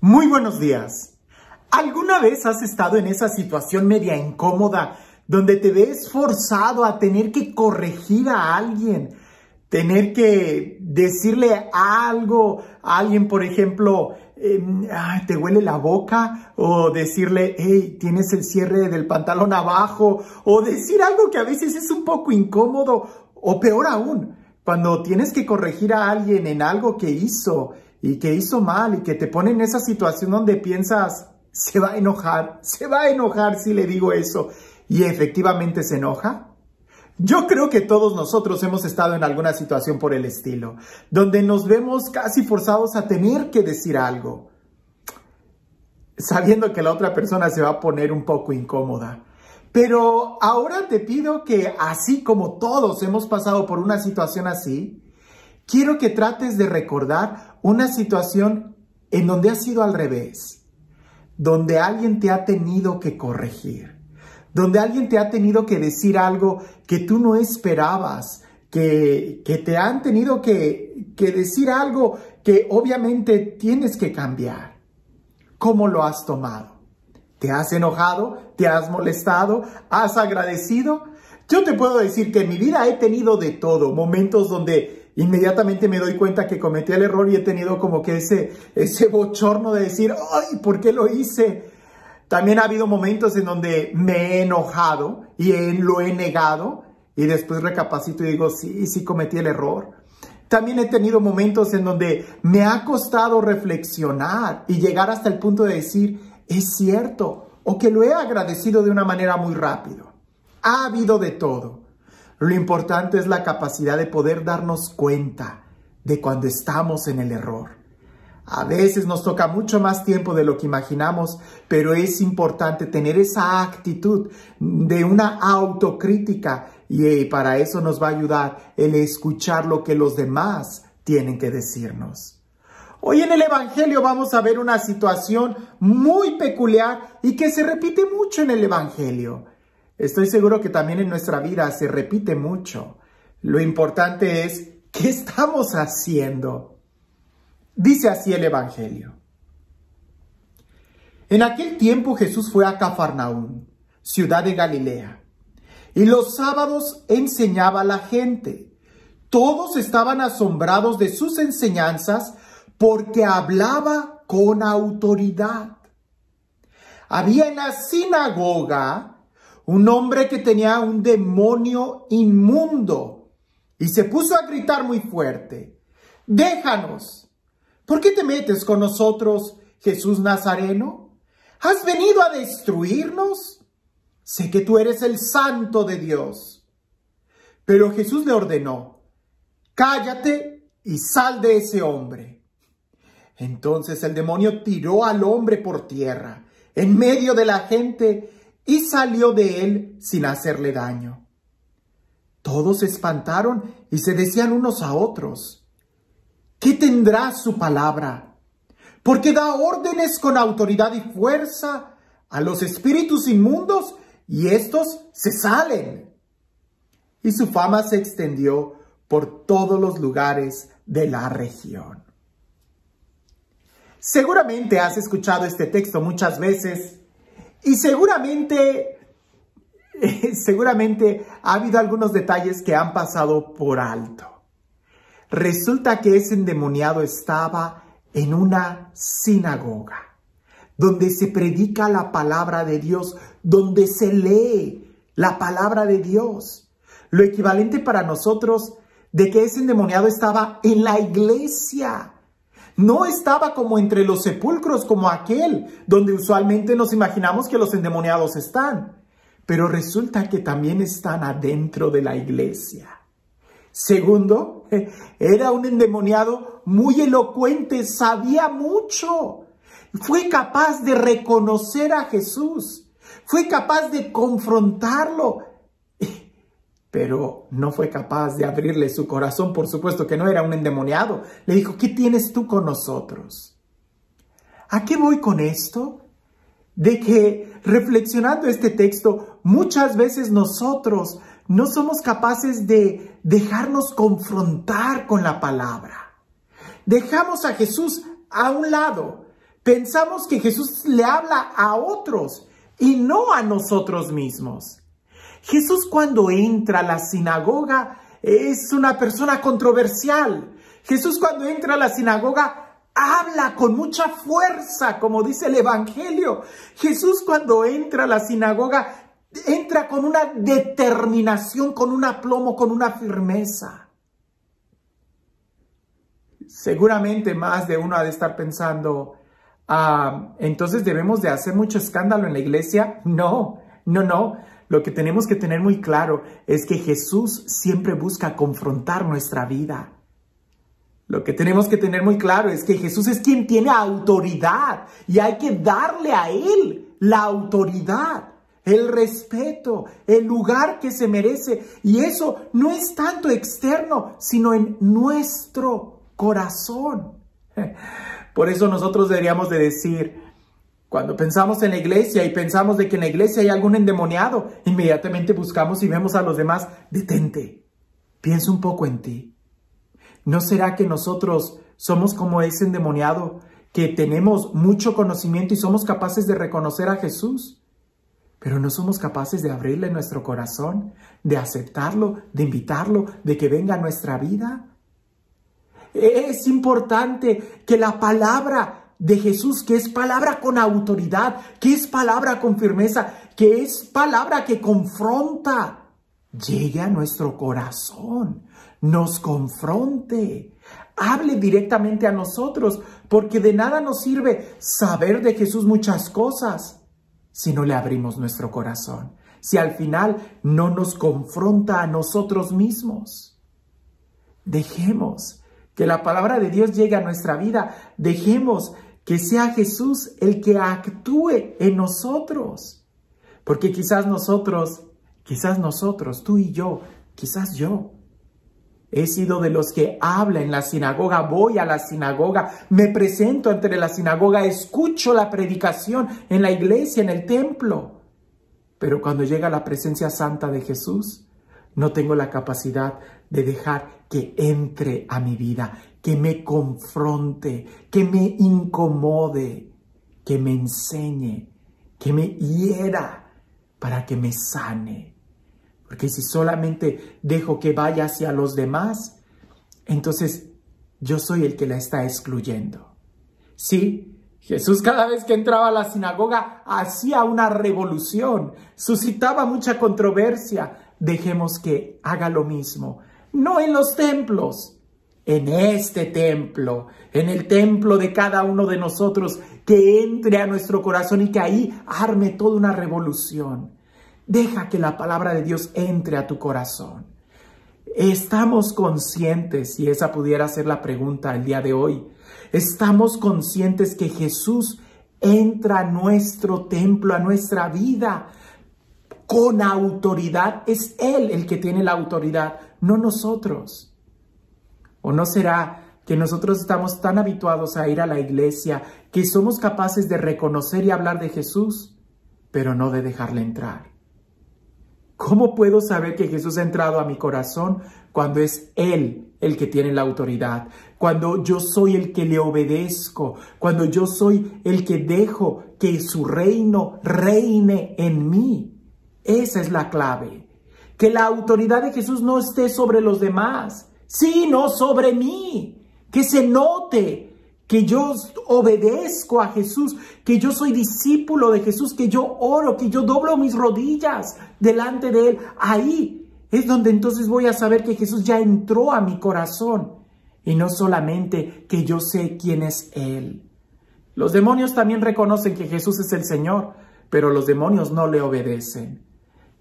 Muy buenos días. ¿Alguna vez has estado en esa situación media incómoda donde te ves forzado a tener que corregir a alguien? Tener que decirle algo a alguien, por ejemplo, te huele la boca, o decirle, hey, tienes el cierre del pantalón abajo, o decir algo que a veces es un poco incómodo, o peor aún, cuando tienes que corregir a alguien en algo que hizo y que hizo mal y que te pone en esa situación donde piensas, se va a enojar si le digo eso, y efectivamente se enoja. Yo creo que todos nosotros hemos estado en alguna situación por el estilo, donde nos vemos casi forzados a tener que decir algo, sabiendo que la otra persona se va a poner un poco incómoda. Pero ahora te pido que, así como todos hemos pasado por una situación así, quiero que trates de recordar una situación en donde ha sido al revés, donde alguien te ha tenido que corregir, donde alguien te ha tenido que decir algo que tú no esperabas, que te han tenido que decir algo que obviamente tienes que cambiar. ¿Cómo lo has tomado? ¿Te has enojado? ¿Te has molestado? ¿Has agradecido? Yo te puedo decir que en mi vida he tenido de todo, momentos donde inmediatamente me doy cuenta que cometí el error y he tenido como que ese bochorno de decir, ¡ay! ¿Por qué lo hice? También ha habido momentos en donde me he enojado y lo he negado y después recapacito y digo, sí cometí el error. También he tenido momentos en donde me ha costado reflexionar y llegar hasta el punto de decir, es cierto, o que lo he agradecido de una manera muy rápido. Ha habido de todo. Lo importante es la capacidad de poder darnos cuenta de cuando estamos en el error. A veces nos toca mucho más tiempo de lo que imaginamos, pero es importante tener esa actitud de una autocrítica y para eso nos va a ayudar el escuchar lo que los demás tienen que decirnos. Hoy en el Evangelio vamos a ver una situación muy peculiar y que se repite mucho en el Evangelio. Estoy seguro que también en nuestra vida se repite mucho. Lo importante es, ¿qué estamos haciendo? Dice así el Evangelio. En aquel tiempo Jesús fue a Cafarnaúm, ciudad de Galilea, y los sábados enseñaba a la gente. Todos estaban asombrados de sus enseñanzas porque hablaba con autoridad. Había en la sinagoga un hombre que tenía un demonio inmundo y se puso a gritar muy fuerte, «Déjanos. ¿Por qué te metes con nosotros, Jesús Nazareno? ¿Has venido a destruirnos? Sé que tú eres el Santo de Dios». Pero Jesús le ordenó, «Cállate y sal de ese hombre». Entonces el demonio tiró al hombre por tierra, en medio de la gente, y salió de él sin hacerle daño. Todos se espantaron y se decían unos a otros, ¿qué tendrá su palabra? Porque da órdenes con autoridad y fuerza a los espíritus inmundos y estos se salen. Y su fama se extendió por todos los lugares de la región. Seguramente has escuchado este texto muchas veces y seguramente ha habido algunos detalles que han pasado por alto. Resulta que ese endemoniado estaba en una sinagoga, donde se predica la palabra de Dios, donde se lee la palabra de Dios. Lo equivalente para nosotros de que ese endemoniado estaba en la iglesia. No estaba como entre los sepulcros como aquel, donde usualmente nos imaginamos que los endemoniados están. Pero resulta que también están adentro de la iglesia. Segundo, era un endemoniado muy elocuente, sabía mucho. Fue capaz de reconocer a Jesús. Fue capaz de confrontarlo. Pero no fue capaz de abrirle su corazón. Por supuesto que no era un endemoniado. Le dijo, ¿qué tienes tú con nosotros? ¿A qué voy con esto? De que reflexionando este texto, muchas veces nosotros no somos capaces de dejarnos confrontar con la palabra. Dejamos a Jesús a un lado, pensamos que Jesús le habla a otros y no a nosotros mismos. Jesús cuando entra a la sinagoga es una persona controversial. Jesús cuando entra a la sinagoga habla con mucha fuerza, como dice el Evangelio. Jesús cuando entra a la sinagoga entra con una determinación, con un aplomo, con una firmeza. Seguramente más de uno ha de estar pensando, entonces debemos de hacer mucho escándalo en la iglesia. No. Lo que tenemos que tener muy claro es que Jesús siempre busca confrontar nuestra vida. Lo que tenemos que tener muy claro es que Jesús es quien tiene autoridad y hay que darle a Él la autoridad, el respeto, el lugar que se merece. Y eso no es tanto externo, sino en nuestro corazón. Por eso nosotros deberíamos de decir, cuando pensamos en la iglesia y pensamos de que en la iglesia hay algún endemoniado, inmediatamente buscamos y vemos a los demás. Detente, piensa un poco en ti. ¿No será que nosotros somos como ese endemoniado que tenemos mucho conocimiento y somos capaces de reconocer a Jesús, pero no somos capaces de abrirle nuestro corazón, de aceptarlo, de invitarlo, de que venga a nuestra vida? Es importante que la palabra de Jesús, que es palabra con autoridad, que es palabra con firmeza, que es palabra que confronta, llegue a nuestro corazón, nos confronte, hable directamente a nosotros, porque de nada nos sirve saber de Jesús muchas cosas si no le abrimos nuestro corazón, si al final no nos confronta a nosotros mismos. Dejemos que la palabra de Dios llegue a nuestra vida, dejemos que sea Jesús el que actúe en nosotros. Porque quizás nosotros, tú y yo, quizás yo, he sido de los que habla en la sinagoga, voy a la sinagoga, me presento ante la sinagoga, escucho la predicación en la iglesia, en el templo. Pero cuando llega la presencia santa de Jesús, no tengo la capacidad de dejar que entre a mi vida, que me confronte, que me incomode, que me enseñe, que me hiera para que me sane. Porque si solamente dejo que vaya hacia los demás, entonces yo soy el que la está excluyendo. Sí, Jesús cada vez que entraba a la sinagoga hacía una revolución, suscitaba mucha controversia. Dejemos que haga lo mismo, no en los templos, en este templo, en el templo de cada uno de nosotros, que entre a nuestro corazón y que ahí arme toda una revolución. Deja que la palabra de Dios entre a tu corazón. ¿Estamos conscientes, si esa pudiera ser la pregunta el día de hoy, estamos conscientes que Jesús entra a nuestro templo, a nuestra vida, con autoridad? Es Él el que tiene la autoridad, no nosotros. ¿O no será que nosotros estamos tan habituados a ir a la iglesia que somos capaces de reconocer y hablar de Jesús, pero no de dejarle entrar? ¿Cómo puedo saber que Jesús ha entrado a mi corazón cuando es Él el que tiene la autoridad? Cuando yo soy el que le obedezco, cuando yo soy el que dejo que su reino reine en mí. Esa es la clave. Que la autoridad de Jesús no esté sobre los demás, sino sobre mí. Que se note que yo obedezco a Jesús, que yo soy discípulo de Jesús, que yo oro, que yo doblo mis rodillas delante de Él. Ahí es donde entonces voy a saber que Jesús ya entró a mi corazón y no solamente que yo sé quién es Él. Los demonios también reconocen que Jesús es el Señor, pero los demonios no le obedecen.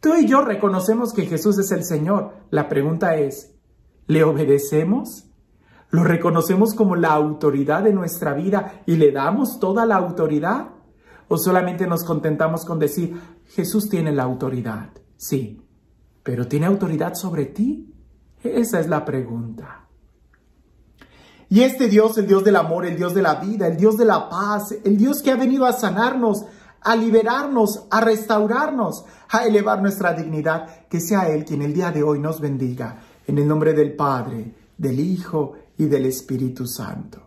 Tú y yo reconocemos que Jesús es el Señor. La pregunta es, ¿le obedecemos? ¿Lo reconocemos como la autoridad de nuestra vida y le damos toda la autoridad? ¿O solamente nos contentamos con decir, Jesús tiene la autoridad? Sí, pero ¿tiene autoridad sobre ti? Esa es la pregunta. Y este Dios, el Dios del amor, el Dios de la vida, el Dios de la paz, el Dios que ha venido a sanarnos, a liberarnos, a restaurarnos, a elevar nuestra dignidad, que sea Él quien el día de hoy nos bendiga. En el nombre del Padre, del Hijo y del Espíritu Santo.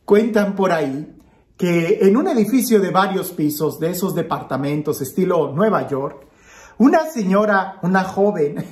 Cuentan por ahí que en un edificio de varios pisos, de esos departamentos estilo Nueva York, una señora, una joven,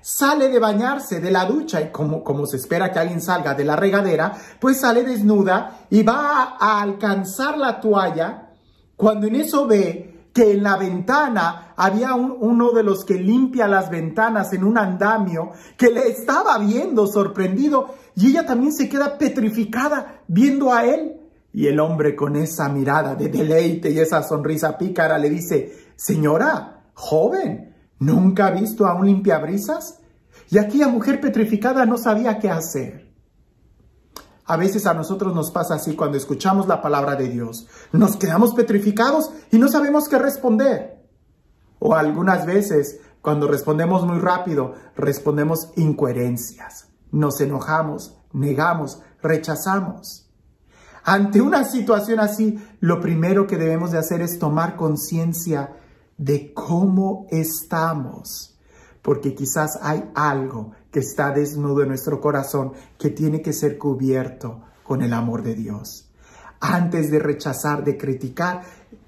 sale de bañarse de la ducha y como se espera que alguien salga de la regadera, pues sale desnuda y va a alcanzar la toalla cuando en eso ve que en la ventana había uno de los que limpia las ventanas en un andamio que le estaba viendo sorprendido y ella también se queda petrificada viendo a él. Y el hombre con esa mirada de deleite y esa sonrisa pícara le dice: señora, joven, ¿nunca ha visto a un limpiabrisas? Y aquella mujer petrificada no sabía qué hacer. A veces a nosotros nos pasa así cuando escuchamos la palabra de Dios. Nos quedamos petrificados y no sabemos qué responder. O algunas veces, cuando respondemos muy rápido, respondemos incoherencias. Nos enojamos, negamos, rechazamos. Ante una situación así, lo primero que debemos de hacer es tomar conciencia de cómo estamos, porque quizás hay algo que está desnudo en nuestro corazón que tiene que ser cubierto con el amor de Dios. Antes de rechazar, de criticar,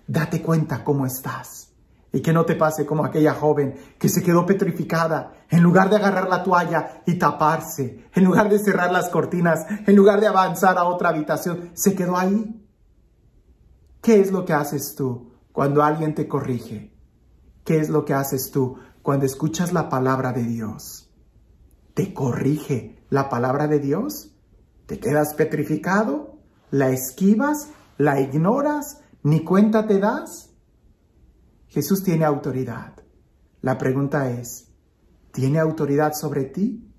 date cuenta cómo estás. Y que no te pase como aquella joven que se quedó petrificada. En lugar de agarrar la toalla y taparse, en lugar de cerrar las cortinas, en lugar de avanzar a otra habitación, se quedó ahí. ¿Qué es lo que haces tú cuando alguien te corrige? ¿Qué es lo que haces tú cuando escuchas la palabra de Dios? ¿Te corrige la palabra de Dios? ¿Te quedas petrificado? ¿La esquivas? ¿La ignoras? ¿Ni cuenta te das? Jesús tiene autoridad. La pregunta es, ¿tiene autoridad sobre ti?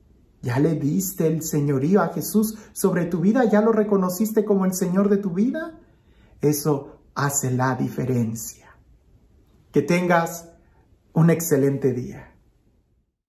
¿Ya le diste el señorío a Jesús sobre tu vida? ¿Ya lo reconociste como el Señor de tu vida? Eso hace la diferencia. Que tengas un excelente día.